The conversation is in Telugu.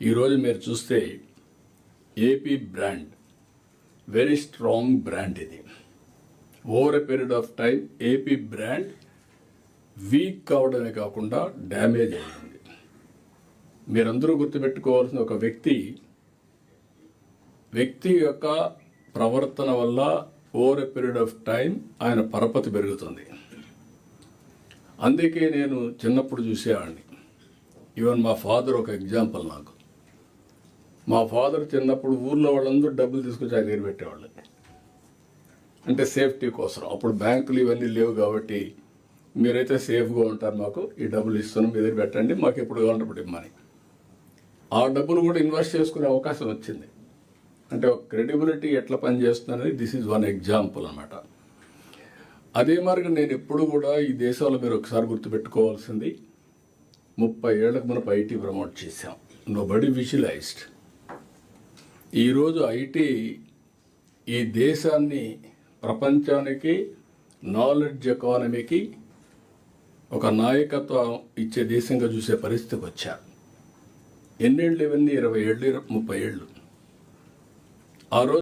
ఈరోజు మీరు చూస్తే AP brand very strong brand. ఇది over a period of time AP brand weak కావడమే కాకుండా డ్యామేజ్ అయింది. మీరందరూ గుర్తుపెట్టుకోవాల్సిన ఒక వ్యక్తి యొక్క ప్రవర్తన వల్ల over a period of time ఆయన పరపతి పెరుగుతుంది. అందుకే నేను చిన్నప్పుడు చూసేవాడిని. ఈవెన్ మా ఫాదర్ ఒక ఎగ్జాంపుల్ నాకు. మా ఫాదర్ చిన్నప్పుడు ఊర్లో వాళ్ళందరూ డబ్బులు తీసుకొచ్చి ఆయన దగ్గర పెట్టేవాళ్ళు, అంటే సేఫ్టీ కోసం. అప్పుడు బ్యాంకులు ఇవన్నీ లేవు కాబట్టి మీరైతే సేఫ్గా ఉంటారు, మాకు ఈ డబ్బులు ఇస్తున్నాం, మీ దగ్గర పెట్టండి, మాకు ఎప్పుడు కావాలంటే ఇమ్మని. ఆ డబ్బులు కూడా ఇన్వెస్ట్ చేసుకునే అవకాశం వచ్చింది. అంటే ఒక క్రెడిబిలిటీ ఎట్లా పనిచేస్తుంది అనేది దిస్ ఈజ్ వన్ ఎగ్జాంపుల్ అన్నమాట. అదే మార్గం నేను ఎప్పుడు కూడా ఈ దేశంలో మీరు ఒకసారి గుర్తుపెట్టుకోవాల్సింది, 30 ఏళ్లకు మనం ఐటీ ప్రమోట్ చేశాం. Nobody visualised. ఈరోజు ఐటీ ఈ దేశాన్ని ప్రపంచానికి నాలెడ్జ్ ఎకానమీకి ఒక నాయకత్వం ఇచ్చే దేశంగా చూసే పరిస్థితికి వచ్చారు. ఎన్నేళ్ళు ఇవన్నీ? 20 ఏళ్ళు, 30 ఏళ్ళు. ఆ రోజు